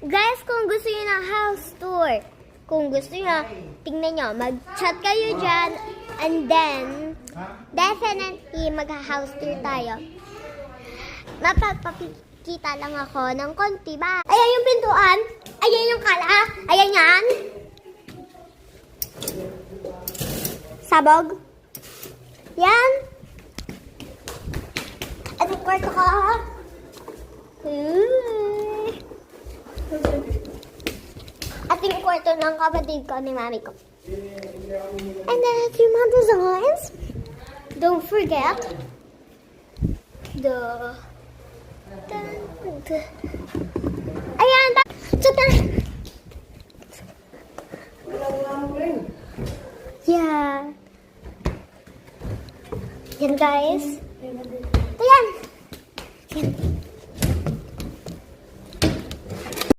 Guys, kung gusto niyo ng house tour, kung gusto niyo, tingnan niyo, mag-chat kayo dyan, and then, definitely, mag-house tour tayo. Mapapakita lang ako ng konti ba? Ayan yung pintuan, ayan yung kala, ayan yan. Sabog. Yan. At yung kwarto ko. At yung kwarto ng kapatid ko ni mami ko. And then a few more designs. Don't forget the ayan. Yeah. Yan guys.